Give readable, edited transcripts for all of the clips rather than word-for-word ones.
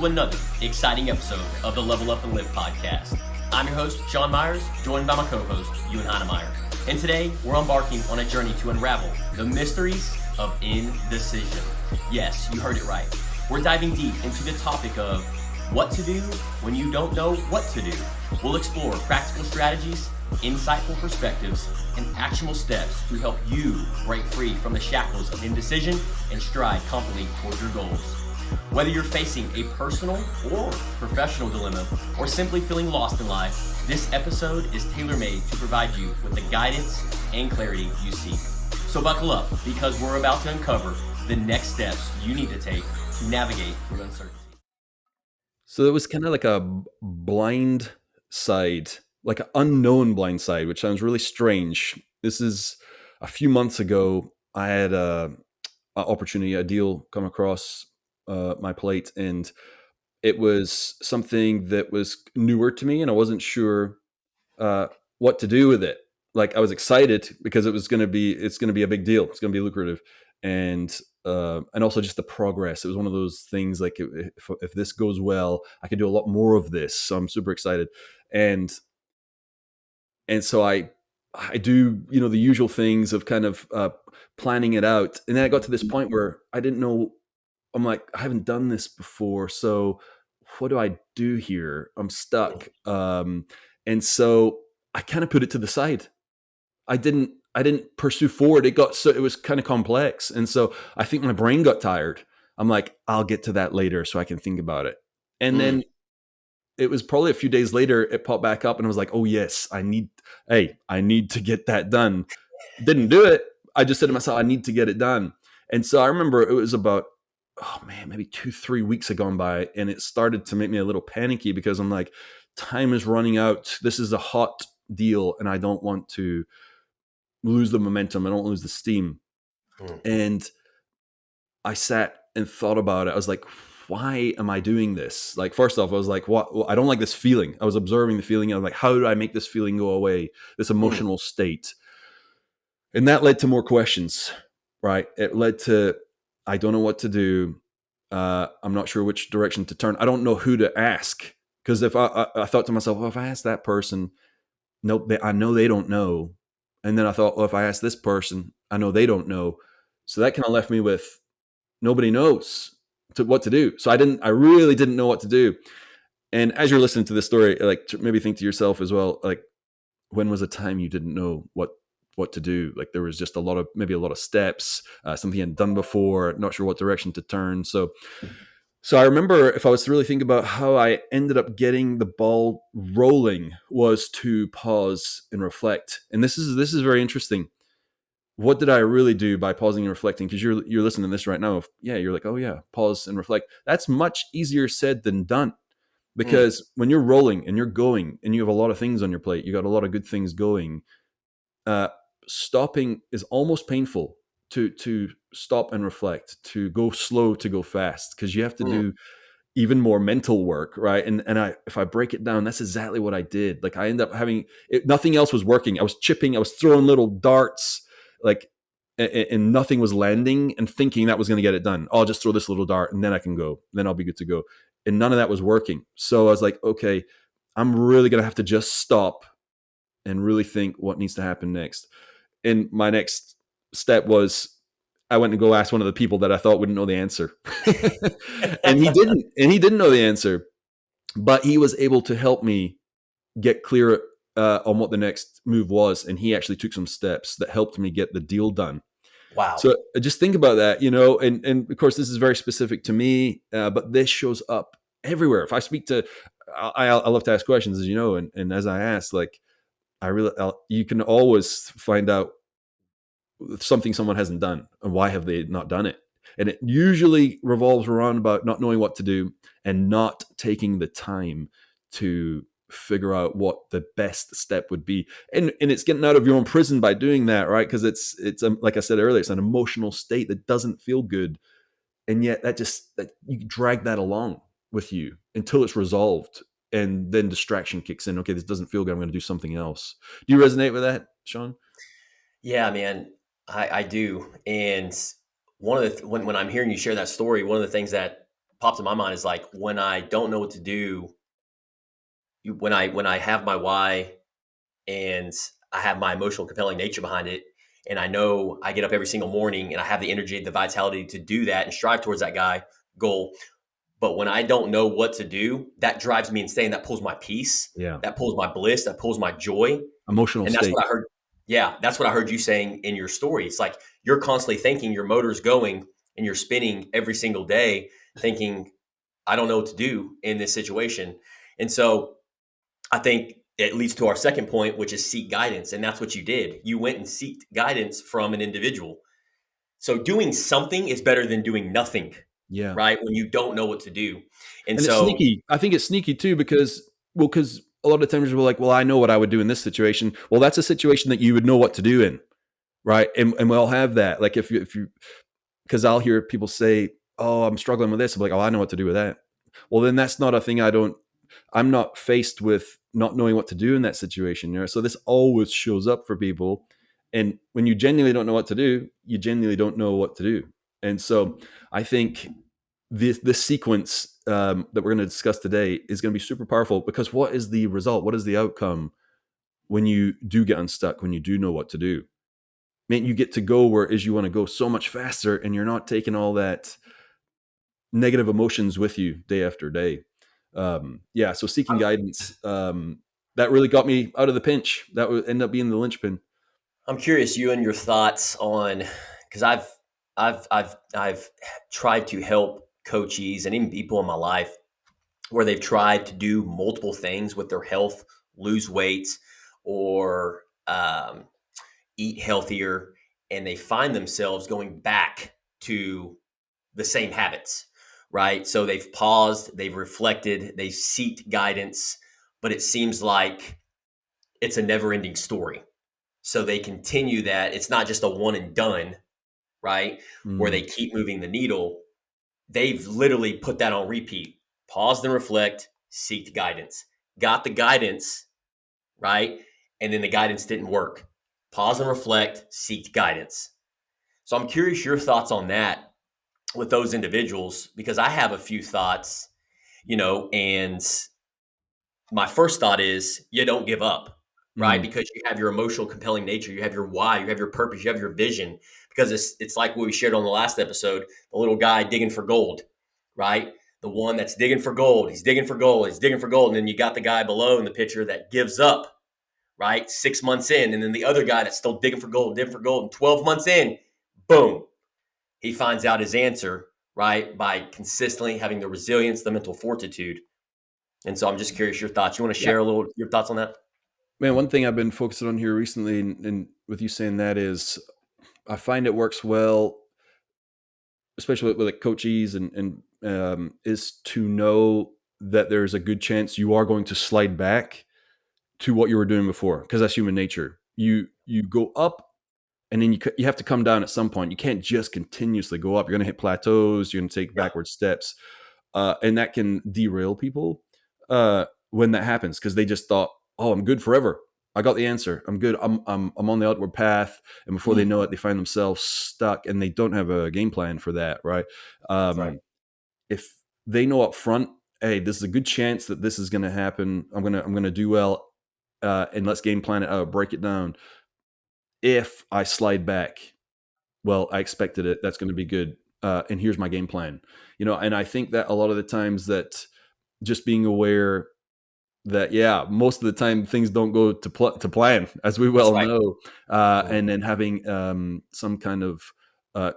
to another exciting episode of the Level Up and Live podcast. I'm your host, Sean Myers, joined by my co-host, Ewan Heinemeyer. And today, we're embarking on a journey to unravel the mysteries of indecision. Yes, you heard it right. We're diving deep into the topic of what to do when you don't know what to do. We'll explore practical strategies, insightful perspectives, and actionable steps to help you break free from the shackles of indecision and stride confidently towards your goals. Whether you're facing a personal or professional dilemma, or simply feeling lost in life, this episode is tailor-made to provide you with the guidance and clarity you seek. So buckle up, because we're about to uncover the next steps you need to take to navigate through uncertainty. So it was kind of like a blind side, like an unknown blind side, which sounds really strange. This is a few months ago. I had a opportunity, a deal come across my plate, and it was something that was newer to me, and I wasn't sure what to do with it. Like, I was excited because it's going to be a big deal. It's going to be lucrative, and also just the progress. It was one of those things like, if this goes well, I could do a lot more of this. So I'm super excited, and so I do, the usual things of kind of planning it out, and then I got to this point where I didn't know. I'm like, I haven't done this before, so what do I do here? I'm stuck, and so I kind of put it to the side. I didn't pursue forward. It was kind of complex, and so I think my brain got tired. I'm like, I'll get to that later, so I can think about it. And then it was probably a few days later, it popped back up, and I was like, oh yes, I need to get that done. Didn't do it. I just said to myself, I need to get it done. And so I remember it was about, maybe 2-3 weeks had gone by, and it started to make me a little panicky because I'm like, time is running out. This is a hot deal, and I don't want to lose the momentum. I don't lose the steam. And I sat and thought about it. I was like, why am I doing this? Like, first off, I was like, what? Well, I don't like this feeling. I was observing the feeling. I was like, how do I make this feeling go away? This emotional state. And that led to more questions, right? It led to, I don't know what to do. I'm not sure which direction to turn. I don't know who to ask. Because if I thought to myself, well, if I ask that person, nope, I know they don't know. And then I thought, well, if I ask this person, I know they don't know. So that kind of left me with nobody knows what to do. So I really didn't know what to do. And as you're listening to this story, like, maybe think to yourself as well, like, when was a time you didn't know what to do? Like, there was just a lot of steps, something you hadn't done before, not sure what direction to turn. So I remember, if I was to really think about how I ended up getting the ball rolling, was to pause and reflect. And this is very interesting. What did I really do by pausing and reflecting? Because you're listening to this right now. You're like, oh yeah, pause and reflect. That's much easier said than done. Because when you're rolling and you're going and you have a lot of things on your plate, you got a lot of good things going, stopping is almost painful. To stop and reflect, to go slow, to go fast, because you have to do even more mental work, right? And if I break it down, that's exactly what I did. Like, I ended up having nothing else was working. I was chipping, I was throwing little darts, like, and nothing was landing, and thinking that was going to get it done. I'll just throw this little dart and then I can go, then I'll be good to go. And none of that was working. So I was like, okay, I'm really going to have to just stop and really think what needs to happen next. And my next step was, I went to go ask one of the people that I thought wouldn't know the answer. And he didn't know the answer, but he was able to help me get clear on what the next move was. And he actually took some steps that helped me get the deal done. Wow. So just think about that, and of course this is very specific to me, but this shows up everywhere. If I speak to, I love to ask questions, as you know, and as I ask, like, you can always find out something someone hasn't done and why have they not done it. And it usually revolves around about not knowing what to do and not taking the time to figure out what the best step would be. And it's getting out of your own prison by doing that, right? Because it's like I said earlier, it's an emotional state that doesn't feel good. And yet that you drag that along with you until it's resolved. And then distraction kicks in. Okay, this doesn't feel good. I'm going to do something else. Do you resonate with that, Sean? Yeah, man, I do. And one of the when I'm hearing you share that story, one of the things that pops in my mind is like when I don't know what to do, when I have my why and I have my emotional compelling nature behind it, and I know I get up every single morning and I have the energy, the vitality to do that and strive towards that goal. But when I don't know what to do, that drives me insane. That pulls my peace, Yeah. that pulls my bliss, that pulls my joy. Emotional And that's state. what I heard. Yeah, that's what I heard you saying in your story. It's like you're constantly thinking, your motor's going and you're spinning every single day thinking, I don't know what to do in this situation. And so I think it leads to our second point, which is seek guidance. And that's what you did. You went and sought guidance from an individual. So doing something is better than doing nothing, Yeah. right? When you don't know what to do. And And it's so sneaky. I think it's sneaky too because a lot of times we're like, well, I know what I would do in this situation. Well, that's a situation that you would know what to do in, right? And we all have that. Like if you because I'll hear people say, "Oh, I'm struggling with this." I'm like, "Oh, I know what to do with that." Well, then that's not a thing I'm not faced with not knowing what to do in that situation. So this always shows up for people. And when you genuinely don't know what to do, you genuinely don't know what to do. And so I think this sequence that we're going to discuss today is going to be super powerful because what is the result? What is the outcome when you do get unstuck, when you do know what to do? Man, you get to go where as you want to go so much faster and you're not taking all that negative emotions with you day after day. Yeah, so seeking guidance, that really got me out of the pinch. That would end up being the linchpin. I'm curious, you and your thoughts on, because I've tried to help coaches and even people in my life where they've tried to do multiple things with their health, lose weight, or eat healthier, and they find themselves going back to the same habits, right? So they've paused, they've reflected, they've sought guidance, but it seems like it's a never-ending story. So they continue that. It's not just a one and done, right? Where they Mm, keep moving the needle. They've literally put that on repeat. Paused and reflect, seek guidance. Got the guidance, right? And then the guidance didn't work. Pause and reflect, seek guidance. So I'm curious your thoughts on that with those individuals because I have a few thoughts, and my first thought is you don't give up, right? mm, Because you have your emotional compelling nature, you have your why, you have your purpose, you have your vision. Because it's like what we shared on the last episode, the little guy digging for gold, right? The one that's digging for gold, he's digging for gold, he's digging for gold, and then you got the guy below in the picture that gives up, right? 6 months in, and then the other guy that's still digging for gold, and 12 months in, boom, he finds out his answer, right? By consistently having the resilience, the mental fortitude. And so I'm just curious your thoughts. You want to yeah, share a little your thoughts on that? man. One thing I've been focusing on here recently, and with you saying that is, I find it works well, especially with like coaches is to know that there's a good chance you are going to slide back to what you were doing before because that's human nature. You go up and then you have to come down at some point. You can't just continuously go up. You're going to hit plateaus. You're going to take Yeah, backward steps, and that can derail people when that happens because they just thought, "Oh, I'm good forever. I got the answer. I'm good. I'm on the outward path." And before they know it, they find themselves stuck, and they don't have a game plan for that. Right? that's right. Um, if they know up front, hey, this is a good chance that this is going to happen. I'm gonna do well, and let's game plan it out, break it down. If I slide back, well, I expected it. That's going to be good. And here's my game plan. And I think that a lot of the times that just being aware that, yeah, most of the time things don't go to plan, as we That's well right. know, and Mhm. then having some kind of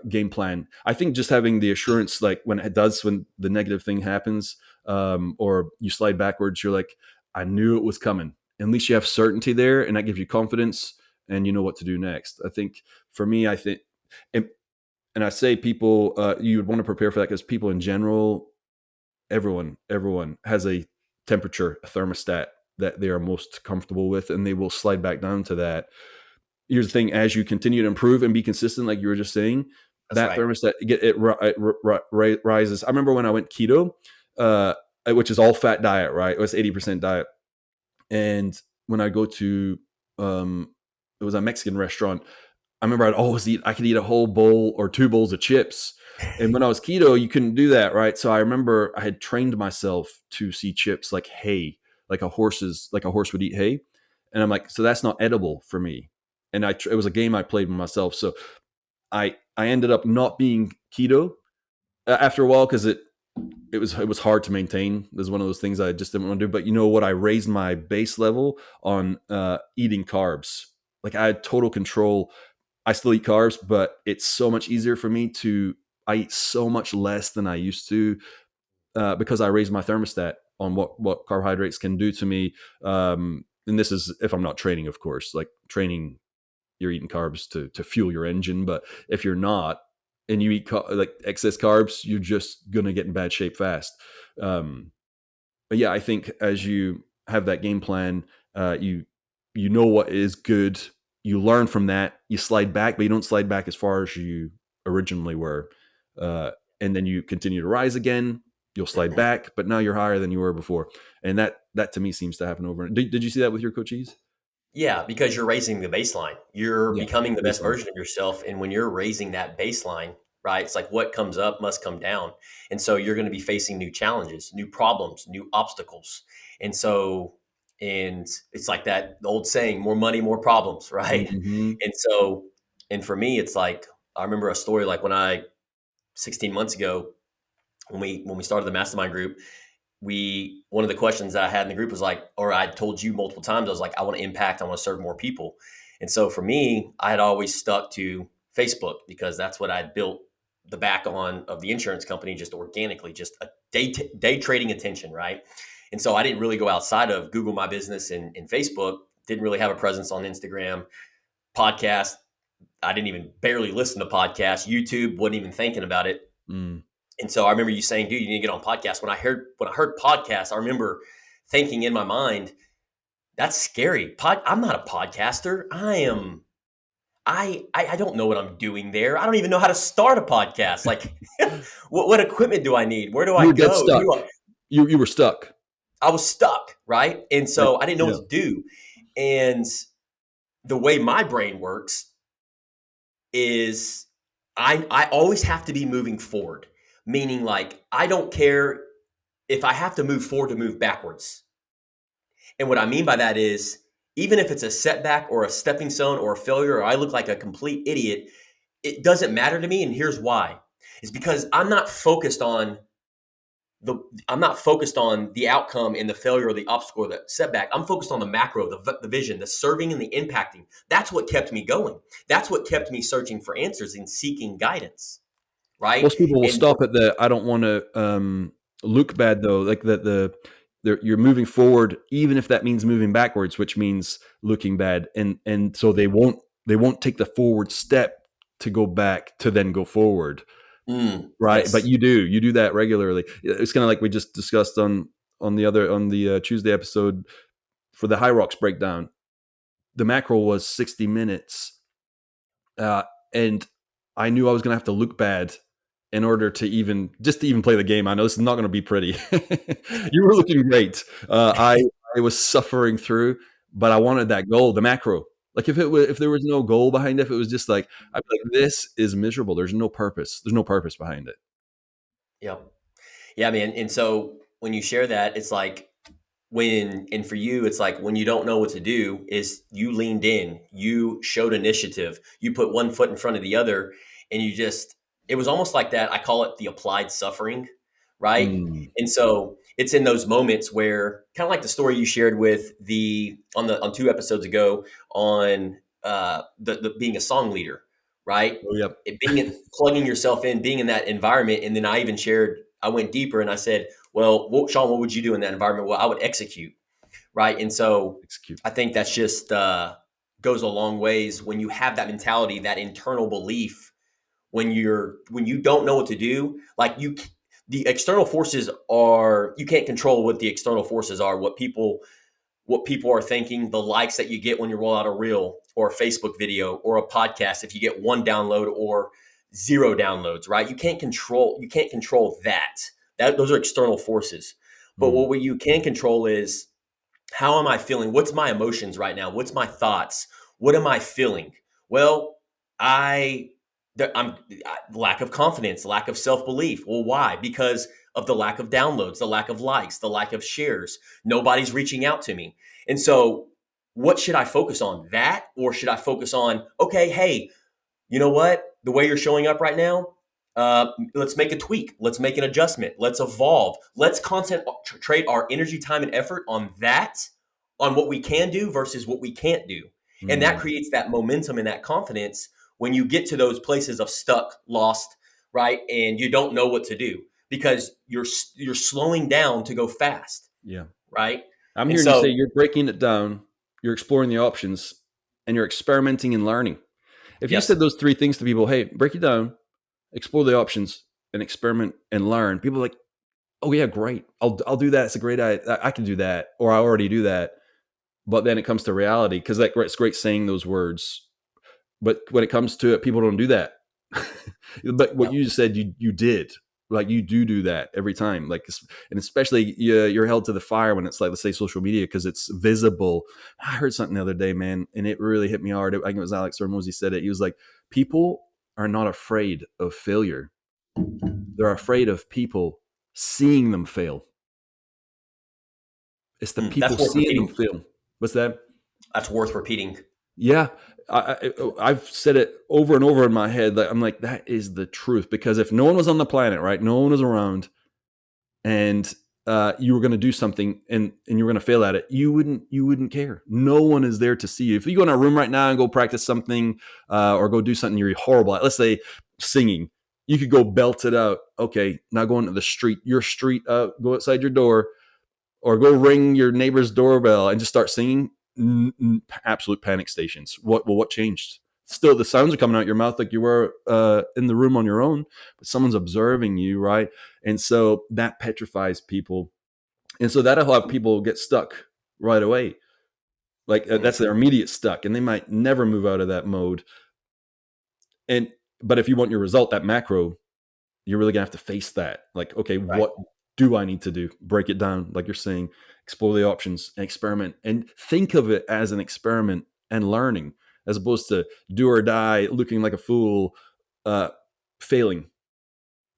game plan. I think just having the assurance, like when the negative thing happens, or you slide backwards, you're like, I knew it was coming. At least you have certainty there, and that gives you confidence, and you know what to do next. I think for me, I think, and, and I say people, you would want to prepare for that because people in general, everyone has a temperature, a thermostat that they are most comfortable with, and they will slide back down to that. Here's the thing: as you continue to improve and be consistent, like you were just saying, That's that right. thermostat rises. I remember when I went keto, uh, which is all fat diet, right? It was 80% diet, and when I go to, it was a Mexican restaurant. I remember I could eat a whole bowl or two bowls of chips, And when I was keto, you couldn't do that, right? So I remember I had trained myself to see chips like hay, like a horse would eat hay, and I'm like, so that's not edible for me. And it was a game I played with myself, so I ended up not being keto after a while because it was hard to maintain. It was one of those things I just didn't want to do. But you know what? I raised my base level on eating carbs. Like I had total control. I still eat carbs, but it's so much easier for me to. I eat so much less than I used to because I raised my thermostat on what carbohydrates can do to me. And this is if I'm not training, of course. Like training, you're eating carbs to fuel your engine, but if you're not and you eat like excess carbs, you're just gonna get in bad shape fast. Um, but yeah, I think as you have that game plan, you know what is good. You learn from that. You slide back, but you don't slide back as far as you originally were. Uh, and then you continue to rise again. You'll slide back, but now you're higher than you were before. And that to me seems to happen over. Did you see that with your coachees? Yeah, because you're raising the baseline. You're Yeah, becoming the best baseline. version of yourself. And when you're raising that baseline, right, it's like what comes up must come down. And so you're going to be facing new challenges, new problems, new obstacles. And so, and it's like that old saying, more money, more problems, right? Hmm. And so, and for me, it's like, I remember a story like when 16 months ago, when we started the mastermind group, one of the questions that I had in the group was like, or I told you multiple times, I was like, I want to impact, I want to serve more people. And so for me, I had always stuck to Facebook because that's what I'd built the back on of the insurance company just organically, just a day trading attention, right? And so I didn't really go outside of Google My Business and Facebook, didn't really have a presence on Instagram, podcast. I didn't even barely listen to podcasts, YouTube, wasn't even thinking about it. Mm. And so I remember you saying, dude, you need to get on podcasts. When I heard podcasts, I remember thinking in my mind, that's scary. I'm not a podcaster. I don't know what I'm doing there. I don't even know how to start a podcast. Like what equipment do I need? Where do I You were dead go? stuck. You were stuck. I was stuck, right? And Like, so I didn't know yeah. what to do. And the way my brain works is I always have to be moving forward. Meaning like I don't care if I have to move forward to move backwards. And what I mean by that is, even if it's a setback or a stepping stone or a failure, or I look like a complete idiot, it doesn't matter to me. And here's why: is because I'm not focused on the outcome and the failure or the obstacle or the setback. I'm focused on the macro, the vision, the serving and the impacting. That's what kept me going. That's what kept me searching for answers and seeking guidance. Right. Most people will And stop at the I don't want to look bad though. Like you're moving forward, even if that means moving backwards, which means looking bad, and so they won't take the forward step to go back to then go forward, right? But yes. you do that regularly. It's kind of like we just discussed on the Tuesday episode for the High Rocks breakdown. The macro was 60 minutes, uh, and I knew I was going to have to look bad in order to even play the game. I know this is not going to be pretty. You were looking great. I was suffering through, but I wanted that goal, the macro. Like if there was no goal behind it, if it was just like I'd be like, this is miserable. There's no purpose. There's no purpose behind it. Yep. Yeah, man. And so when you share that, it's like and for you, it's like when you don't know what to do, is you leaned in, you showed initiative, you put one foot in front of the other, and it was almost like that. I call it the applied suffering, right? Mm. And so it's in those moments where, kind of like the story you shared with on 2 episodes ago on the being a song leader, right? Oh, yep. Plugging yourself in, being in that environment. And then I went deeper and I said, well, Sean, what would you do in that environment? Well, I would execute, right? And so Execute. I think that's just goes a long ways when you have that mentality, that internal belief. When you don't know what to do, the external forces are, you can't control what the external forces are, what people are thinking, the likes that you get when you roll out a reel or a Facebook video or a podcast, if you get one download or zero downloads, right? You can't control that. Those are external forces. But Mm. what you can control is, how am I feeling? What's my emotions right now? What's my thoughts? What am I feeling? Well, I lack of confidence, lack of self belief. Well, why? Because of the lack of downloads, the lack of likes, the lack of shares. Nobody's reaching out to me. And so, what should I focus on? That, or should I focus on, okay, hey, you know what? The way you're showing up right now, let's make a tweak. Let's make an adjustment. Let's evolve. Let's concentrate our energy, time, and effort on that, on what we can do versus what we can't do. And that Mm, creates that momentum and that confidence when you get to those places of stuck, lost, right? And you don't know what to do because you're slowing down to go fast, yeah. right? I'm And hearing you say so, you're breaking it down, you're exploring the options, and you're experimenting and learning. If you yes, said those three things to people, hey, break it down, explore the options, and experiment and learn, people are like, oh yeah, great. I'll do that. It's a great idea. I can do that, or I already do that. But then it comes to reality because like it's great saying those words, but when it comes to it, people don't do that. But what yep. you just said, you did. Like you do that every time. Like, and especially you're held to the fire when it's like, let's say, social media because it's visible. I heard something the other day, man, and it really hit me hard. I think it was Alex Hormozy said it. He was like, people are not afraid of failure. They're afraid of people seeing them fail. It's the people That's worth seeing them repeating. fail. What's that? That's worth repeating. Yeah, I've said it over and over in my head. That I'm like, that is the truth. Because if no one was on the planet, right, no one was around, and you were going to do something, and you were going to fail at it, you wouldn't care. No one is there to see you. If you go in a room right now and go practice something, or go do something you're horrible at, let's say singing, you could go belt it out. Okay, now go into the street, your street, go outside your door, or go ring your neighbor's doorbell and just start singing. Absolute panic stations. What changed? Still, the sounds are coming out your mouth like you were in the room on your own, but someone's observing you, right? And so that petrifies people, and so that'll have people get stuck right away. Like Mm, that's their immediate stuck, and they might never move out of that mode. And but if you want your result, that macro, you're really gonna have to face that. Like, okay, right. what do I need to do? Break it down, like you're saying, explore the options and experiment and think of it as an experiment and learning, as opposed to do or die, looking like a fool, uh, failing.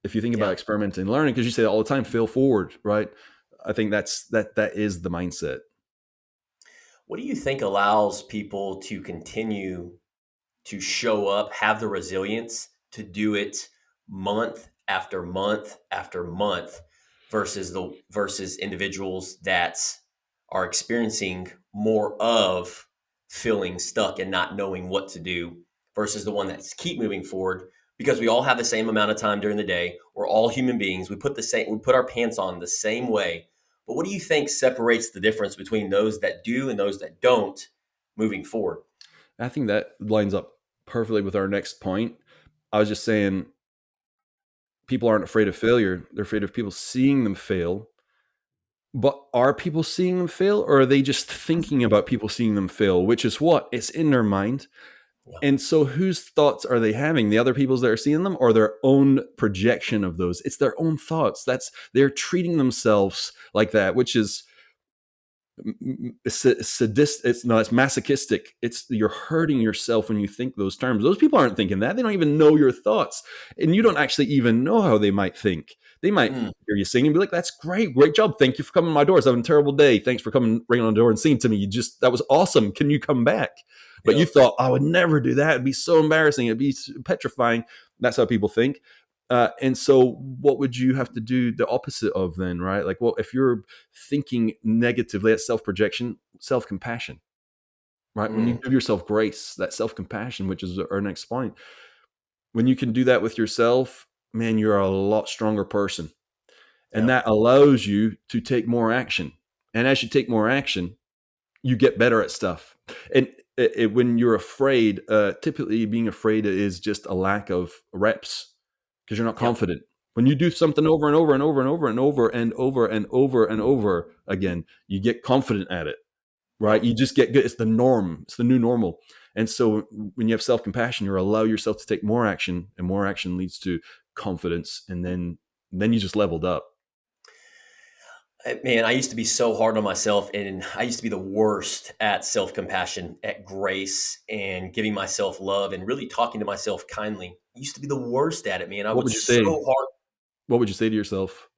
If you think about Yeah. experimenting and learning, because you say that all the time, fail forward, right? I think that is the mindset. What do you think allows people to continue to show up, have the resilience to do it month after month after month versus individuals that are experiencing more of feeling stuck and not knowing what to do versus the one that's keep moving forward because we all have the same amount of time during the day. We're all human beings. We put our pants on the same way. But what do you think separates the difference between those that do and those that don't moving forward? I think that lines up perfectly with our next point. I was just saying, people aren't afraid of failure; they're afraid of people seeing them fail. But are people seeing them fail, or are they just thinking about people seeing them fail? Which is what? It's in their mind. Yeah. And so whose thoughts are they having? The other people's that are seeing them, or their own projection of those? It's their own thoughts. They're treating themselves like that, which is sadist. It's masochistic. It's you're hurting yourself when you think those terms. Those people aren't thinking that. They don't even know your thoughts, and you don't actually even know how they might think. They might Mm, hear you singing and be like, "That's great job. Thank you for coming to my door. I was having a terrible day. Thanks for coming, ringing on the door and singing to me. That was awesome. Can you come back?" But you yep. thought, "I would never do that. It'd be so embarrassing. It'd be petrifying." That's how people think. And so, what would you have to do the opposite of then, right? Like, well, if you're thinking negatively, that's self projection, self compassion, right? When you Mm, give yourself grace, that self compassion, which is our next point, when you can do that with yourself, man, you're a lot stronger person. And yep. that allows you to take more action. And as you take more action, you get better at stuff. And when you're afraid, typically being afraid is just a lack of reps because you're not Yep. confident. When you do something over and over and over and over and over and over and over and over again, you get confident at it, right? Yep. You just get good. It's the norm. It's the new normal. And so when you have self-compassion, you allow yourself to take more action, and more action leads to confidence, and then you just leveled up. Man, I used to be so hard on myself, and I used to be the worst at self compassion, at grace, and giving myself love, and really talking to myself kindly. I used to be the worst at it, man. I What was would you say? so hard. What would you say to yourself?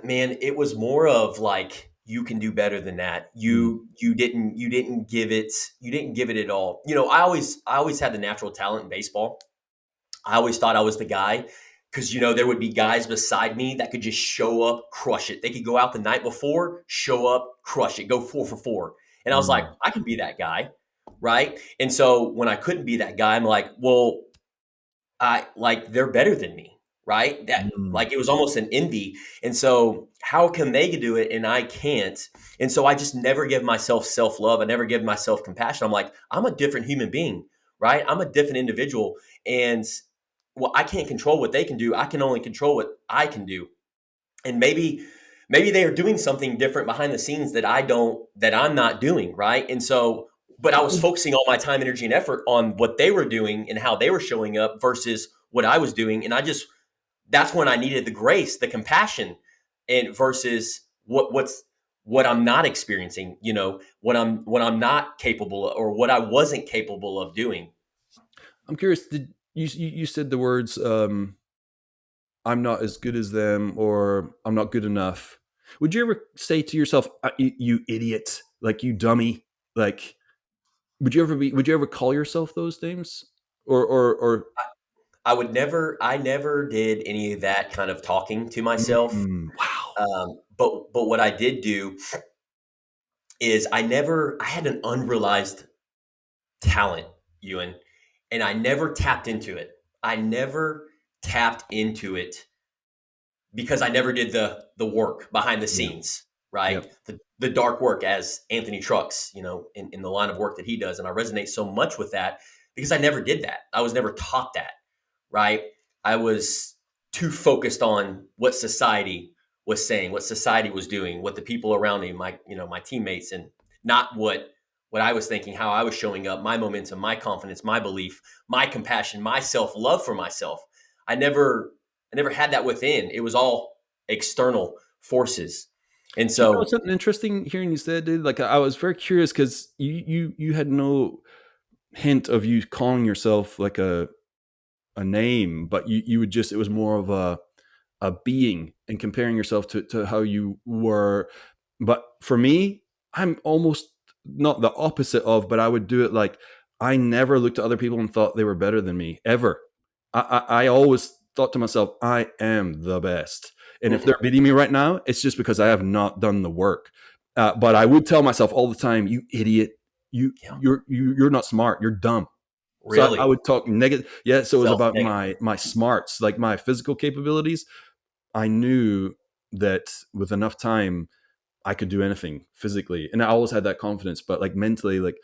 Man, it was more of like, you can do better than that. Mm, You didn't give it at all. I always had the natural talent in baseball. I always thought I was the guy because there would be guys beside me that could just show up, crush it. They could go out the night before, show up, crush it, go 4 for 4. And I was like, mm, I can be that guy, right? And so when I couldn't be that guy, I'm like, well, I like they're better than me, right? That mm. like it was almost an envy. And so how can they do it and I can't? And so I just never give myself self-love. I never give myself compassion. I'm like, I'm a different human being, right? I'm a different individual. And well, I can't control what they can do. I can only control what I can do. And maybe they are doing something different behind the scenes that I'm not doing, right? And so but I was focusing all my time, energy, and effort on what they were doing and how they were showing up versus what I was doing. And that's when I needed the grace, the compassion, and versus what I'm not experiencing, what I'm not capable of, or what I wasn't capable of doing. I'm curious. Did you said the words "I'm not as good as them" or "I'm not good enough"? Would you ever say to yourself, "You idiot," like "you dummy"? Like, Would you ever call yourself those names? Or I never did any of that kind of talking to myself. wow. But what I did do is I had an unrealized talent, Ewan, and I never tapped into it. I never tapped into it because I never did the work behind the Yeah. scenes, right? Yep. The dark work, as Anthony Trucks, in the line of work that he does. And I resonate so much with that because I never did that. I was never taught that, right? I was too focused on what society was saying, what society was doing, what the people around me, my teammates, and not what I was thinking, how I was showing up, my momentum, my confidence, my belief, my compassion, my self-love for myself. I never I never had that within. It was all external forces. And Do you know so, something interesting hearing you said, dude? Like, I was very curious because you had no hint of you calling yourself like a name, but you would just, it was more of a being and comparing yourself to how you were. But for me, I'm almost not the opposite of, but I would do it like I never looked at other people and thought they were better than me ever. I always thought to myself, I am the best. And if they're mm-mm, beating me right now, it's just because I have not done the work. But I would tell myself all the time, you idiot, yeah, you're not smart, you're dumb. So I really would talk negative. Yeah. So it was about self-negative. my smarts, like my physical capabilities. I knew that with enough time, I could do anything physically, and I always had that confidence. But like mentally, like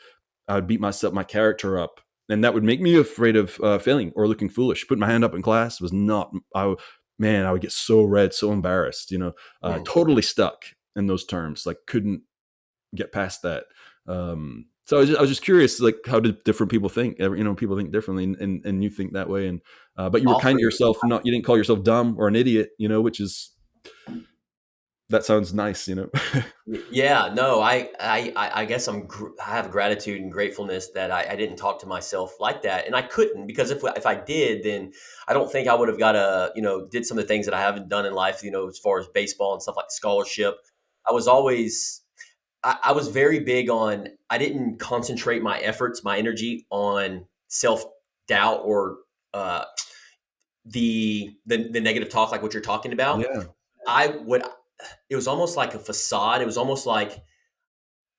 I would beat my character up, and that would make me afraid of failing or looking foolish. Putting my hand up in class was not. Man, I would get so red, so embarrassed. Mm. Totally stuck in those terms. Like couldn't get past that. So I was just curious, like how did different people think? People think differently, and you think that way, and but you were kind to Often, yourself. Not You didn't call yourself dumb or an idiot, which is that sounds nice. yeah, no, I guess I have gratitude and gratefulness that I didn't talk to myself like that, and I couldn't because if I did, then I don't think I would have did some of the things that I haven't done in life, as far as baseball and stuff like scholarship. I was always I was very big on, I didn't concentrate my efforts, my energy on self doubt or uh, the negative talk, like what you're talking about. Yeah. I would It was almost like a facade. It was almost like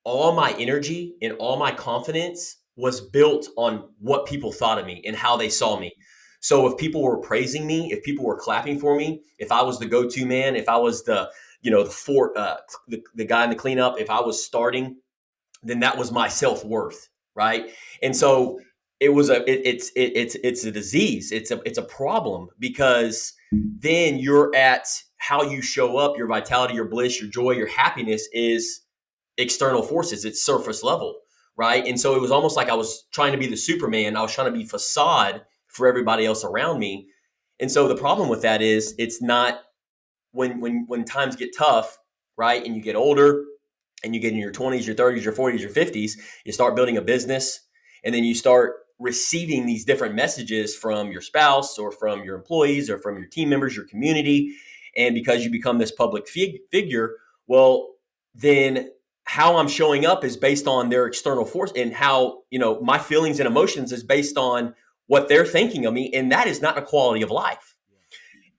all my energy and all my confidence was built on what people thought of me and how they saw me. So if people were praising me, if people were clapping for me, if I was the go-to man, if I was the guy in the cleanup, if I was starting, then that was my self-worth, right? And so it's a disease. It's a problem because then you're at how you show up, your vitality, your bliss, your joy, your happiness is external forces. It's surface level, right? And so it was almost like I was trying to be the Superman. I was trying to be facade for everybody else around me. And so the problem with that is when times get tough, right, and you get older, and you get in your 20s, your 30s, your 40s, your 50s, you start building a business, and then you start receiving these different messages from your spouse or from your employees or from your team members, your community. And because you become this public figure, well, then how I'm showing up is based on their external force, and how, my feelings and emotions is based on what they're thinking of me. And that is not a quality of life.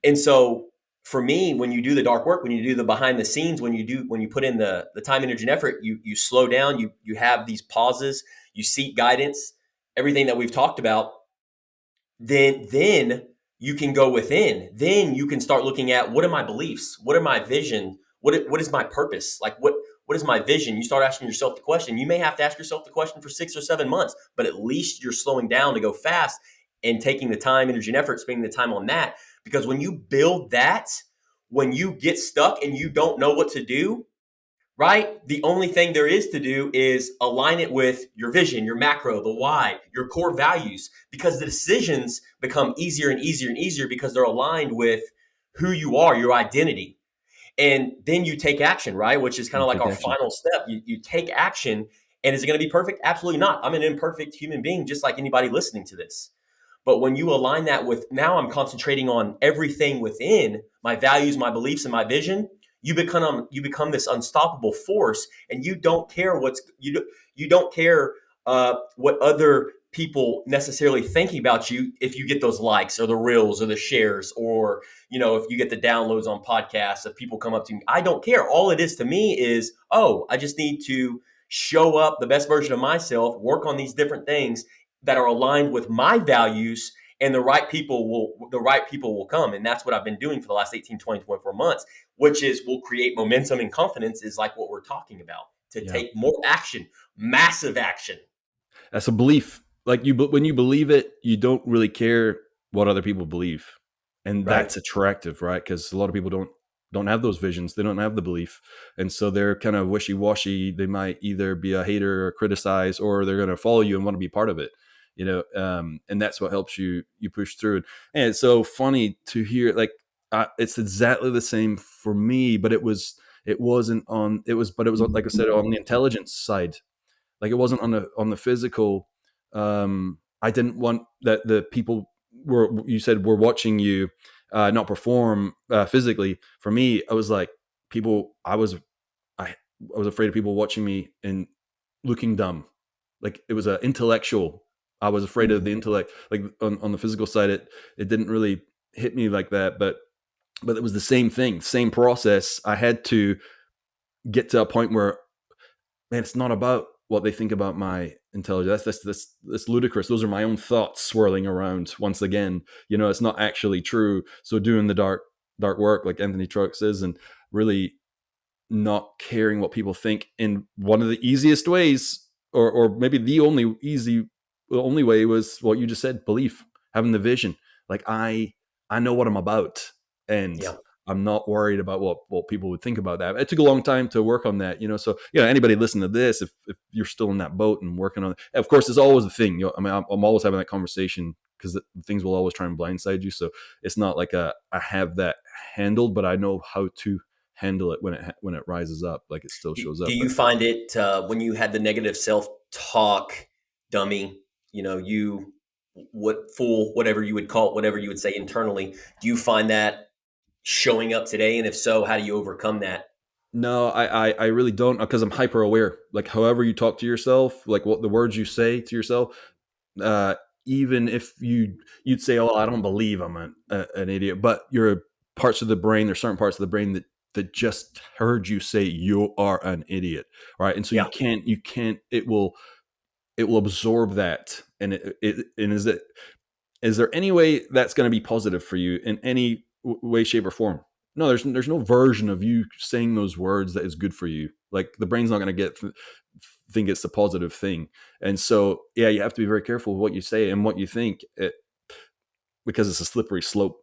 And so for me, when you do the dark work, when you do the behind the scenes, when you put in the time, energy, and effort, you slow down, you have these pauses, you seek guidance, everything that we've talked about, then you can go within. Then you can start looking at, what are my beliefs? What are my vision? What is my purpose? Like, what is my vision? You start asking yourself the question. You may have to ask yourself the question for 6 or 7 months, but at least you're slowing down to go fast and taking the time, energy, and effort, spending the time on that. Because when you build that, when you get stuck and you don't know what to do, right? The only thing there is to do is align it with your vision, your macro, the why, your core values, because the decisions become easier and easier and easier because they're aligned with who you are, your identity. And then you take action, right? Which is kind You of like take our action. final step. You take action. And is it going to be perfect? Absolutely not. I'm an imperfect human being, just like anybody listening to this. But when you align that with, now I'm concentrating on everything within my values, my beliefs, and my vision, you become this unstoppable force, and you don't care you don't care what other people necessarily thinking about you, if you get those likes or the reels or the shares, or if you get the downloads on podcasts, if people come up to me. I don't care. All it is to me is, oh, I just need to show up the best version of myself, work on these different things that are aligned with my values, and the right people will come. And that's what I've been doing for the last 18, 20, 24 months, which is will create momentum and confidence, is like what we're talking about, to Yeah. take more action, massive action. That's a belief. Like when you believe it, you don't really care what other people believe, and Right. that's attractive, right? Because a lot of people don't have those visions. They don't have the belief, and so they're kind of wishy washy. They might either be a hater or criticize, or they're going to follow you and want to be part of it. And that's what helps you push through. And it's so funny to hear. Like it's exactly the same for me, but it wasn't on. But it was like I said, on the intelligence side. Like it wasn't on the physical. I didn't want that the people were watching you not perform physically. For me, I was like people. I was afraid of people watching me and looking dumb. Like it was an intellectual. I was afraid of the Mhm. intellect. Like on the physical side, it didn't really hit me like that. But it was the same thing, same process. I had to get to a point where, man, it's not about what they think about my intelligence. That's ludicrous. Those are my own thoughts swirling around once again. It's not actually true. So doing the dark work, like Anthony Truck says, and really not caring what people think in one of the easiest ways, or maybe the only way was what you just said: belief, having the vision. Like I know what I'm about, and Yeah. I'm not worried about what people would think about that. It took a long time to work on that. So anybody listening to this, if you're still in that boat and working on it, of course, it's always a thing. I mean, I'm always having that conversation, because things will always try and blindside you. So it's not like I have that handled, but I know how to handle it when it rises up. Like it still shows Do up. you But find it, when you had the negative self talk dummy, you, what fool, whatever you would call it, whatever you would say internally, do you find that showing up today? And if so, how do you overcome that? no, I really don't, because I'm hyper aware. Like however you talk to yourself, like what the words you say to yourself, uh, even if you'd say, "Oh, I don't believe I'm an idiot," but there's certain parts of the brain that just heard you say you are an idiot, right? And so Yeah. you can't. It will absorb that, and and is there any way that's going to be positive for you in any way, shape, or form? No, there's no version of you saying those words that is good for you. Like the brain's not going to think it's a positive thing. And so yeah, you have to be very careful with what you say and what you think, because it's a slippery slope.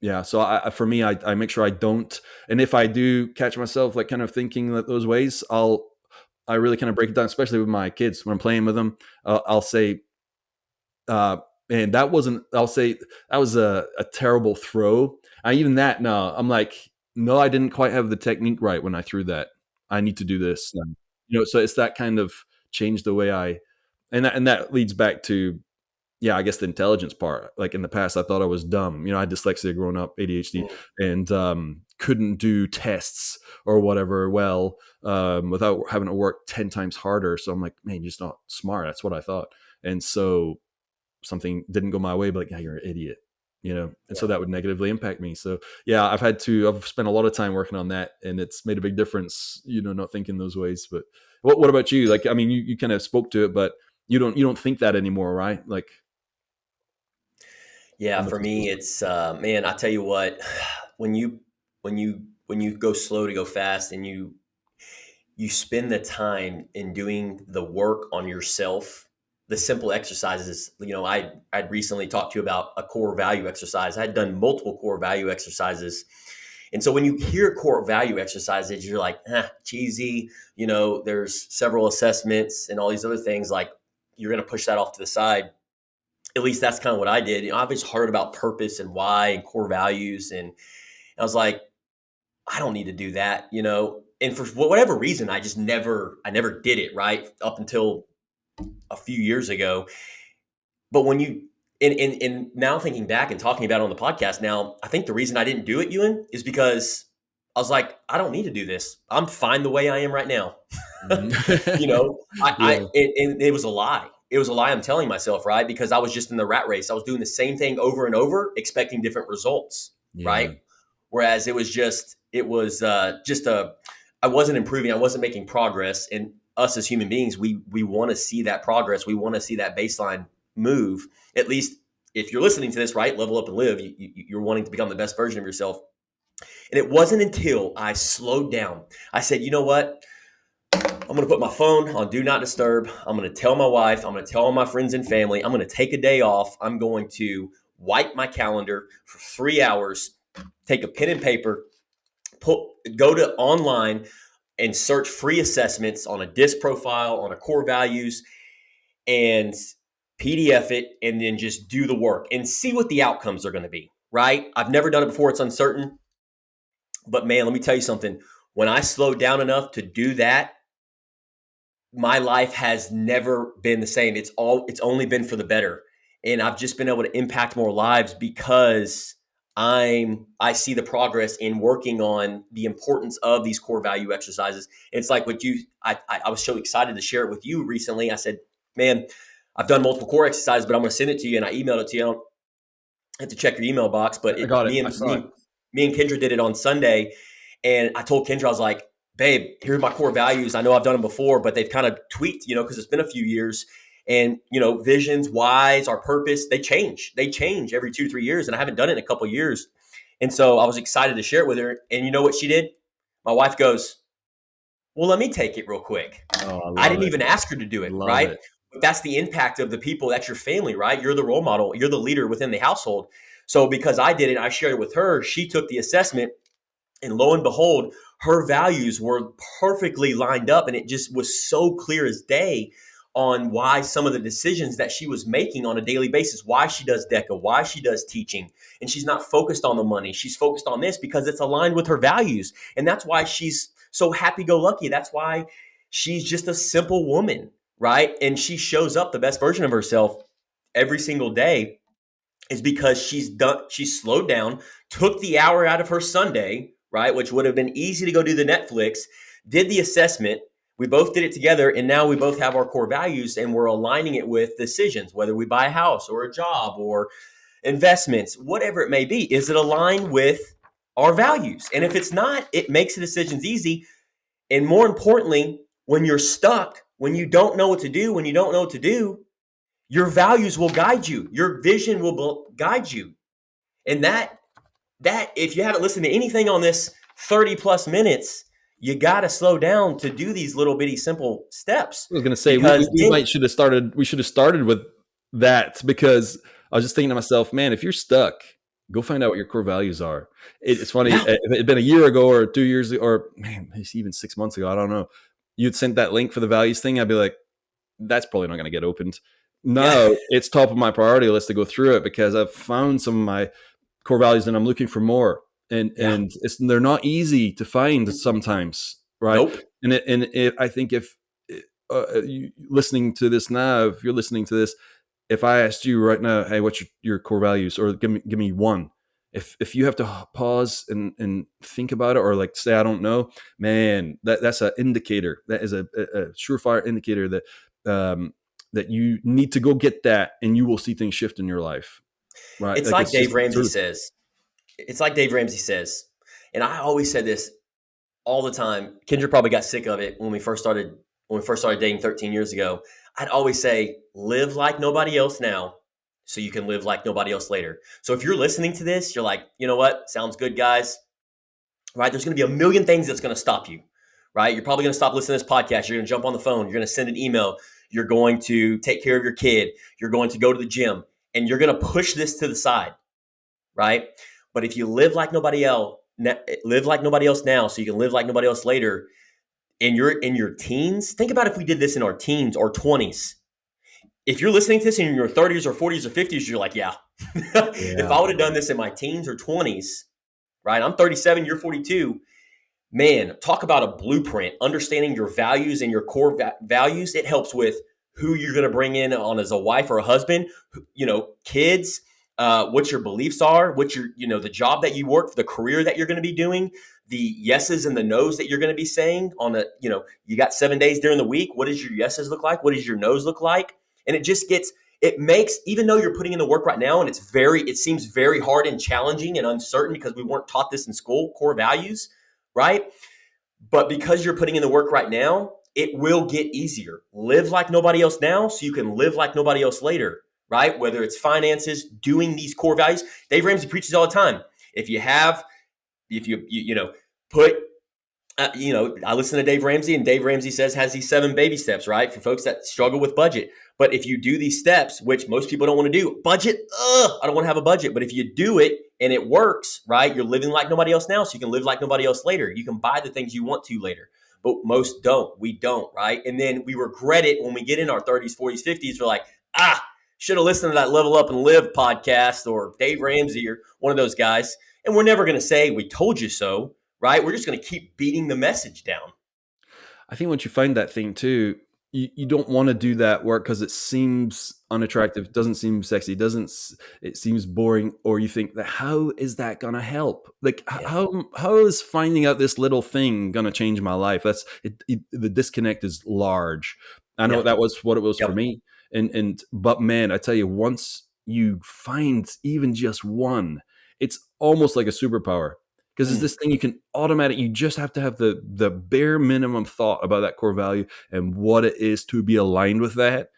Yeah, so for me, I make sure I don't. And if I do catch myself like kind of thinking that those ways, I really kind of break it down, especially with my kids when I'm playing with them. I'll say, uh, man, that wasn't. I'll say that was a terrible throw. Even that, no, I'm like, no, I didn't quite have the technique right when I threw that. I need to do this. And, so it's that kind of change the way and that leads back to, yeah, I guess the intelligence part. Like in the past, I thought I was dumb. I had dyslexia growing up, ADHD, Mm. and couldn't do tests or whatever well without having to work 10 times harder. So I'm like, man, you're just not smart. That's what I thought. And so something didn't go my way, but like, yeah, you're an idiot, and so Yeah. that would negatively impact me. So yeah, I've spent a lot of time working on that, and it's made a big difference, not thinking those ways. But what about you? Like, I mean, you kind of spoke to it, but you don't think that anymore, right? Like, Yeah, on the for me, physical it's man. I tell you what, when you go slow to go fast, and you spend the time in doing the work on yourself, the simple exercises. I'd recently talked to you about a core value exercise. I had done multiple core value exercises, and so when you hear core value exercises, you're like, cheesy. There's several assessments and all these other things. Like, you're going to push that off to the side. At least that's kind of what I did. I've always heard about purpose and why and core values, and I was like, I don't need to do that. And for whatever reason, I never did it, right, up until a few years ago. But when you and now thinking back and talking about it on the podcast now, I think the reason I didn't do it, Ewan, is because I was like, I don't need to do this. I'm fine the way I am right now. you Mhm. know, Yeah, and it was a lie. It was a lie I'm telling myself, right? Because I was just in the rat race. I was doing the same thing over and over, expecting different results, yeah, right? Whereas it was just I wasn't improving. I wasn't making progress. And us as human beings, we want to see that progress. We want to see that baseline move. At least if you're listening to this, right? Level up and live. You're wanting to become the best version of yourself. And it wasn't until I slowed down. I said, you know what? I'm going to put my phone on do not disturb. I'm going to tell my wife. I'm going to tell all my friends and family. I'm going to take a day off. I'm going to wipe my calendar for 3 hours, take a pen and paper, go to online and search free assessments on a DISC profile, on a core values, and PDF it, and then just do the work and see what the outcomes are going to be, right? I've never done it before. It's uncertain. But man, let me tell you something. When I slowed down enough to do that, my life has never been the same. It's only been for the better. And I've just been able to impact more lives because I see the progress in working on the importance of these core value exercises. It's like what I was so excited to share it with you recently. I said, man, I've done multiple core exercises, but I'm going to send it to you. And I emailed it to you. I don't have to check your email box, but I got it. me I and saw it. me and Kendra did it on Sunday, and I told Kendra, I was like, "Babe, here's my core values. I know I've done them before, but they've kind of tweaked, because it's been a few years, and visions, whys, our purpose, they change. They change every 2 3 years, and I haven't done it in a couple of years, and so I was excited to share it with her. And you know what she did? My wife goes, well, let me take it real quick. Oh, I I love didn't it. even ask her to do it, Love right? it. But that's the impact of the people. That's your family, right? You're the role model. You're the leader within the household. So because I did it, I shared it with her. She took the assessment, and lo and behold, her values were perfectly lined up, and it just was so clear as day on why some of the decisions that she was making on a daily basis, why she does DECA, why she does teaching. And she's not focused on the money. She's focused on this because it's aligned with her values. And that's why she's so happy-go-lucky. That's why she's just a simple woman, right? And she shows up the best version of herself every single day, is because she's slowed down, took the hour out of her Sunday, right, which would have been easy to go do the Netflix, did the assessment. We both did it together, and now we both have our core values, and we're aligning it with decisions, whether we buy a house or a job or investments, whatever it may be. Is it aligned with our values? And if it's not, it makes the decisions easy. And more importantly, when you're stuck, when you don't know what to do, your values will guide you. Your vision will guide you. And that if you haven't listened to anything on this 30 plus minutes, you got to slow down to do these little bitty simple steps, I was gonna say we, because we we then might should have started. We should have started with that because I was just thinking to myself, man, if you're stuck, go find out what your core values are. It's funny. yeah, If it had been a year ago or 2 years ago, or man, it's even 6 months ago, I don't know. You'd sent that link for the values thing. I'd be like, that's probably not going to get opened. yeah, No, it's top of my priority list to go through it because I've found some of my core values and I'm looking for more. Yeah. they're not easy to find sometimes, right? Nope. I think if you listening to this now, if you're listening to this, if I asked you right now, hey, what's your core values, or give me one, if you have to pause and think about it, or like say I don't know, man, that's an indicator. That is a surefire indicator that that you need to go get that, and you will see things shift in your life, right? It's Like like it's just Dave the Ramsey truth. says. It's like Dave Ramsey says, and I always said this all the time. Kendra probably got sick of it when we first started dating 13 years ago. I'd always say, live like nobody else now, so you can live like nobody else later. So if you're listening to this, you're like, you know what? Sounds good, guys. Right? There's going to be a million things that's going to stop you. Right? You're probably going to stop listening to this podcast. You're going to jump on the phone. You're going to send an email. You're going to take care of your kid. You're going to go to the gym, and you're going to push this to the side. Right? But if you live like nobody else now, so you can live like nobody else later. And you're in your teens. Think about if we did this in our teens or 20s. If you're listening to this in your 30s or 40s or 50s, you're like, yeah. If Yeah. I would have done this in my teens or 20s, right? I'm 37, you're 42. Man, talk about a blueprint. Understanding your values and your core values. It helps with who you're going to bring in on as a wife or a husband, kids, what your beliefs are, what the job that you work, the career that you're going to be doing, the yeses and the nos that you're going to be saying on you got 7 days during the week. What does your yeses look like? What does your nos look like? And it makes, even though you're putting in the work right now and it seems very hard and challenging and uncertain because we weren't taught this in school, core values, right? But because you're putting in the work right now, it will get easier. Live like nobody else now so you can live like nobody else later, right? Whether it's finances, doing these core values. Dave Ramsey preaches all the time. If you put I listen to Dave Ramsey, and Dave Ramsey has these 7 baby steps, right? For folks that struggle with budget. But if you do these steps, which most people don't want to do, budget, I don't want to have a budget. But if you do it and it works, right? You're living like nobody else now, so you can live like nobody else later. You can buy the things you want to later. But most don't. We don't, right? And then we regret it when we get in our 30s, 40s, 50s. We're like, should have listened to that Level Up and Live podcast or Dave Ramsey or one of those guys. And we're never going to say, we told you so, right? We're just going to keep beating the message down. I think once you find that thing too, you don't want to do that work because it seems unattractive, doesn't seem sexy, it seems boring, or you think that how is that gonna help? Like Yeah. how is finding out this little thing gonna change my life? The disconnect is large. I know Yeah. that was what it was for Yep. me, but man, I tell you, once you find even just one, it's almost like a superpower because it's Mm. this thing you can you just have to have the bare minimum thought about that core value and what it is to be aligned with that.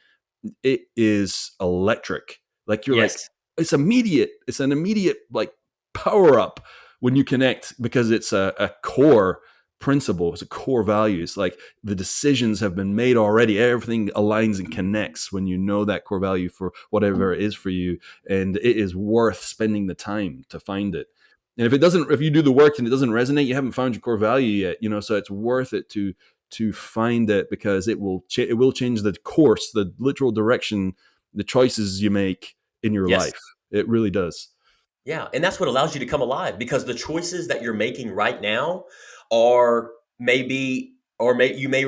It is electric. Like you're like, Yes. it's an immediate like power up when you connect because it's a core principle, it's a core values. Like the decisions have been made already, everything aligns and connects when you know that core value for whatever it is for you, and it is worth spending the time to find it. And if you do the work and it doesn't resonate, you haven't found your core value yet, so it's worth it to find it because it will change the course, the literal direction, the choices you make in your Yes. life. It really does. Yeah. And that's what allows you to come alive, because the choices that you're making right now are maybe, or may, you may,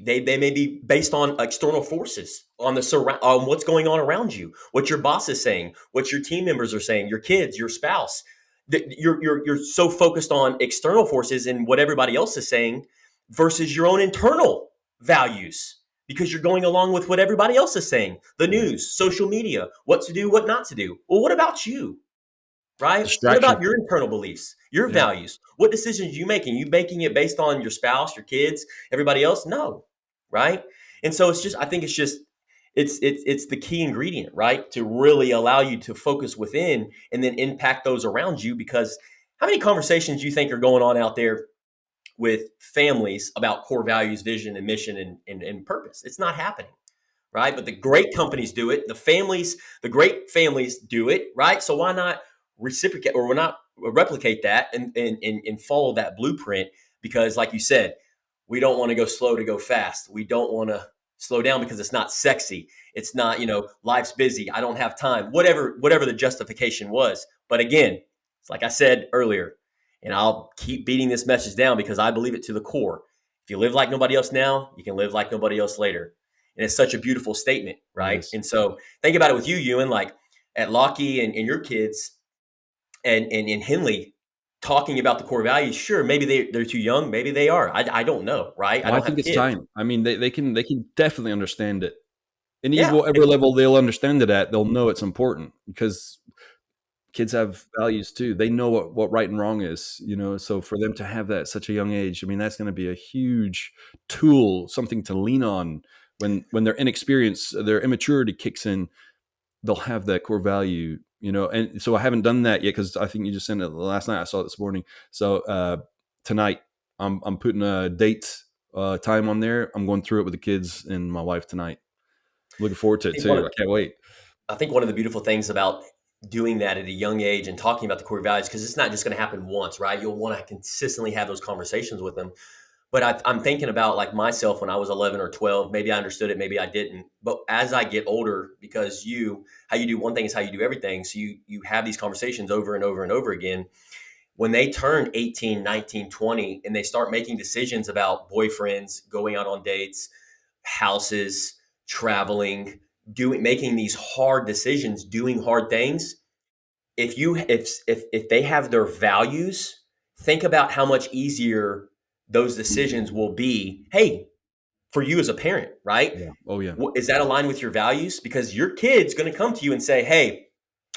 they may be based on external forces, on on what's going on around you, what your boss is saying, what your team members are saying, your kids, your spouse. You're so focused on external forces and what everybody else is saying versus your own internal values, because you're going along with what everybody else is saying, the Yeah. news, social media, what to do, what not to do. Well, what about you? Right? What Distraction. about your internal beliefs, your Yeah. values? What decisions you making? You making it based on your spouse, your kids, everybody else? No, right? And so I think it's the key ingredient, right? To really allow you to focus within and then impact those around you. Because how many conversations do you think are going on out there with families about core values, vision, and mission and purpose? It's not happening, right? But the great companies do it. The great families do it, right? So why not reciprocate, or not replicate that and follow that blueprint? Because like you said, we don't want to go slow to go fast. We don't want to slow down because it's not sexy. It's not, life's busy. I don't have time. Whatever the justification was. But again, it's like I said earlier, And I'll keep beating this message down because I believe it to the core. If you live like nobody else now, you can live like nobody else later. And it's such a beautiful statement, It right? is. And so think about it with you, Ewan, like at Lockie and your kids and Henley talking about the core values. Sure, maybe they're too young. Maybe they are. I don't know, right? I Well, I don't have think it's kids. time. I mean, they can definitely understand it. And even Yeah. whatever level they'll understand it at, they'll know it's important because kids have values too. They know what right and wrong is, so for them to have that at such a young age, I mean, that's going to be a huge tool, something to lean on when their inexperience, their immaturity kicks in. They'll have that core value, and so I haven't done that yet because I think you just sent it last night. I saw it this morning. So tonight I'm putting a date time on there. I'm going through it with the kids and my wife tonight. Looking forward to I it think one too. of I can't wait. I think one of the beautiful things about doing that at a young age and talking about the core values, because it's not just going to happen once, right? You'll want to consistently have those conversations with them. But I'm thinking about like myself when I was 11 or 12. Maybe I understood it, maybe I didn't. But as I get older, because how you do one thing is how you do everything. So you have these conversations over and over and over again. When they turn 18, 19, 20, and they start making decisions about boyfriends, going out on dates, houses, traveling, making these hard decisions, doing hard things. If they have their values, think about how much easier those decisions will be. Hey, for you as a parent, right? Yeah. Oh yeah. Is that aligned with your values? Because your kid's going to come to you and say, "Hey,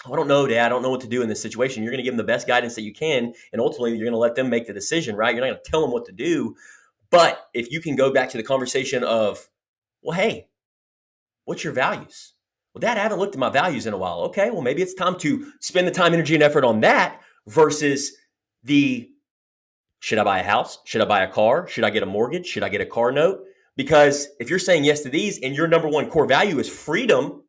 I don't know, Dad. I don't know what to do in this situation." You're going to give them the best guidance that you can, and ultimately, you're going to let them make the decision, right? You're not going to tell them what to do. But if you can go back to the conversation of, "Well, hey, what's your values?" "Well, Dad, I haven't looked at my values in a while." "Okay, well, maybe it's time to spend the time, energy, and effort on that versus the should I buy a house? Should I buy a car? Should I get a mortgage? Should I get a car note? Because if you're saying yes to these and your number one core value is freedom,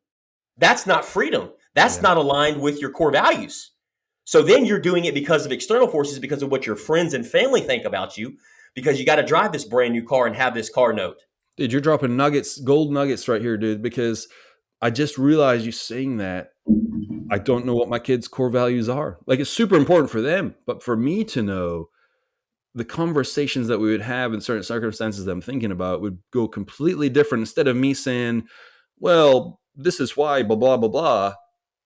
that's not freedom. That's Yeah. not aligned with your core values. So then you're doing it because of external forces, because of what your friends and family think about you, because you got to drive this brand new car and have this car note. Dude, you're dropping nuggets, gold nuggets right here, dude, because I just realized you saying that I don't know what my kids' core values are. Like, it's super important for them, but for me to know, the conversations that we would have in certain circumstances that I'm thinking about would go completely different. Instead of me saying, well, this is why, blah, blah, blah, blah,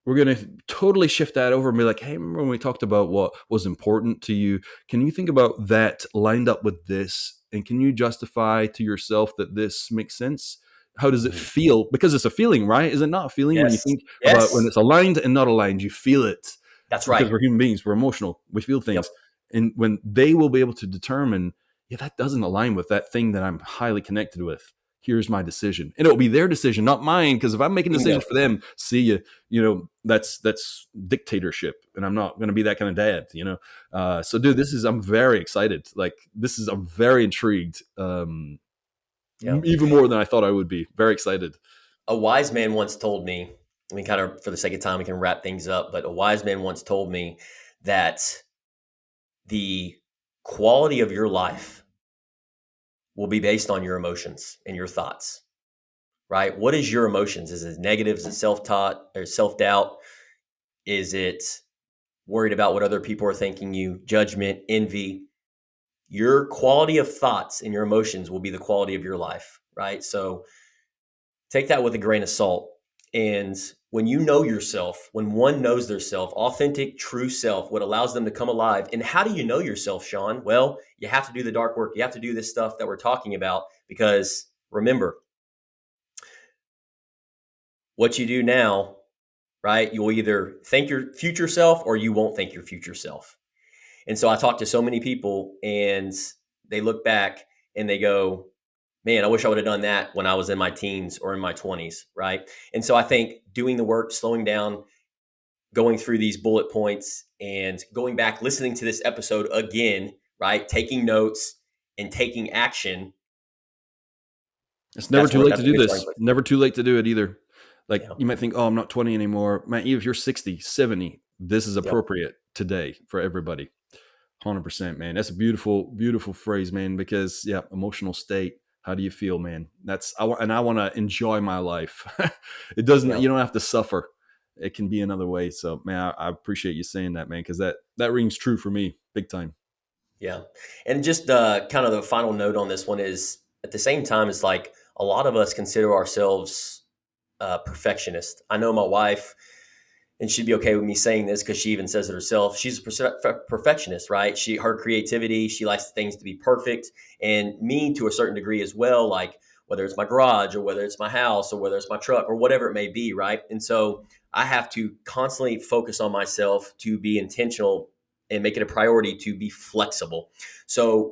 we're going to totally shift that over and be like, hey, remember when we talked about what was important to you? Can you think about that lined up with this? And can you justify to yourself that this makes sense? How does it Mhm. feel? Because it's a feeling, right? Is it not a feeling when you Yes. think about when Yes. it's aligned and not aligned? You feel it That's because right. we're human beings, we're emotional, we feel things. Yep. And when they will be able to determine, yeah, that doesn't align with that thing that I'm highly connected with. Here's my decision. And it'll be their decision, not mine. Because if I'm making Bingo. decisions for them, see you, that's dictatorship. And I'm not going to be that kind of dad. So dude, I'm very excited. Like I'm very intrigued. Yeah. Even more than I thought I would be. Very excited. A wise man once told me, I mean, kind of for the sake of time, we can wrap things up, but a wise man once told me that the quality of your life will be based on your emotions and your thoughts, right? What is your emotions? Is it negative? Is it self-taught or self-doubt? Is it worried about what other people are thinking you, judgment, envy? Your quality of thoughts and your emotions will be the quality of your life, right? So take that with a grain of salt. And when you know yourself, when one knows their self, authentic, true self, what allows them to come alive. And how do you know yourself, Sean? Well, you have to do the dark work. You have to do this stuff that we're talking about because remember, what you do now, right? You will either think your future self or you won't think your future self. And so I talk to so many people and they look back and they go, man, I wish I would have done that when I was in my teens or in my 20s, right? And so I think doing the work, slowing down, going through these bullet points and going back, listening to this episode again, right? Taking notes and taking action. It's never too late That's to a do good starting this. place. Never too late to do it either. Like Yeah. you might think, oh, I'm not 20 anymore. Man, even if you're 60, 70, this is Yep. appropriate today for everybody. 100%, man. That's a beautiful, beautiful phrase, man, because yeah, emotional state. How do you feel, man? I want to enjoy my life. It doesn't, Yeah. you don't have to suffer. it can be another way. So man, I appreciate you saying that, man, because that rings true for me big time. Yeah. And just kind of the final note on this one is at the same time, it's like a lot of us consider ourselves perfectionist. I know my wife, and she'd be okay with me saying this because she even says it herself. She's a perfectionist, right? Her creativity, she likes things to be perfect, and me to a certain degree as well. Like whether it's my garage or whether it's my house or whether it's my truck or whatever it may be, right? And so I have to constantly focus on myself to be intentional and make it a priority to be flexible. So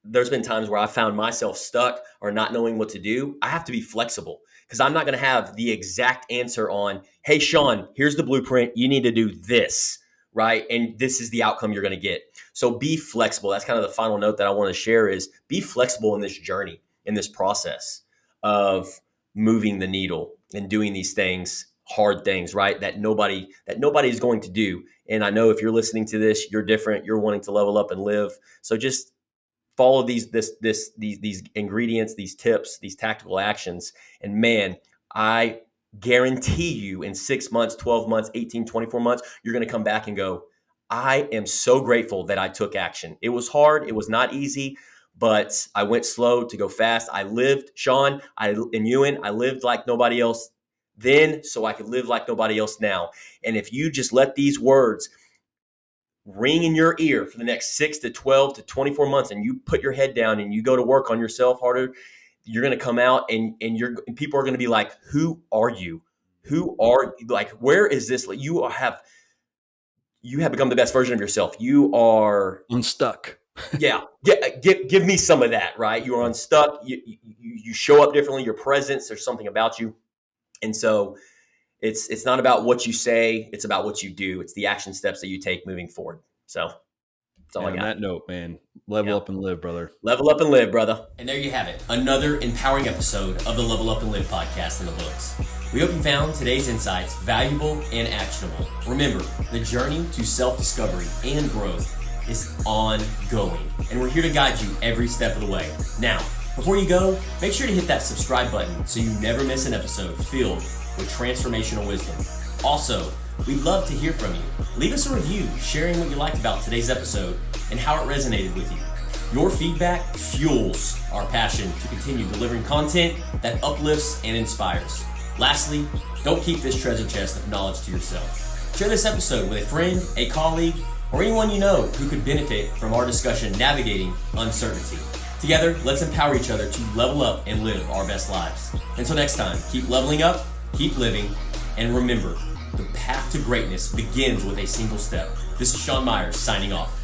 there's been times where I found myself stuck or not knowing what to do. I have to be flexible because I'm not going to have the exact answer on, hey, Sean, here's the blueprint. You need to do this, right? And this is the outcome you're going to get. So be flexible. That's kind of the final note that I want to share is be flexible in this journey, in this process of moving the needle and doing these things, hard things, right? That nobody is going to do. And I know if you're listening to this, you're different. You're wanting to level up and live. So just follow these ingredients, these tips, these tactical actions. And man, I guarantee you in 6 months, 12 months, 18, 24 months, you're going to come back and go, I am so grateful that I took action. It was hard. It was not easy, but I went slow to go fast. I lived, Sean, and Ewan, I lived like nobody else then, so I could live like nobody else now. And if you just let these words ring in your ear for the next 6 to 12 to 24 months and you put your head down and you go to work on yourself harder, you're going to come out and people are going to be like, who are you? Who are like, where is this? You have become the best version of yourself. You are Unstuck. Yeah. Give me some of that, right? You are unstuck. You show up differently. Your presence, there's something about you. And so it's not about what you say, it's about what you do. It's the action steps that you take moving forward. So that's all I got. On that note, man, level up and live, brother. Level up and live, brother. And there you have it. Another empowering episode of the Level Up and Live podcast in the books. We hope you found today's insights valuable and actionable. Remember, the journey to self-discovery and growth is ongoing, and we're here to guide you every step of the way. Now, before you go, make sure to hit that subscribe button so you never miss an episode filled with transformational wisdom. Also, we'd love to hear from you. Leave us a review sharing what you liked about today's episode and how it resonated with you. Your feedback fuels our passion to continue delivering content that uplifts and inspires. Lastly, don't keep this treasure chest of knowledge to yourself. Share this episode with a friend, a colleague, or anyone you know who could benefit from our discussion navigating uncertainty. Together, let's empower each other to level up and live our best lives. Until next time, keep leveling up, keep living, and remember, the path to greatness begins with a single step. This is Sean Myers signing off.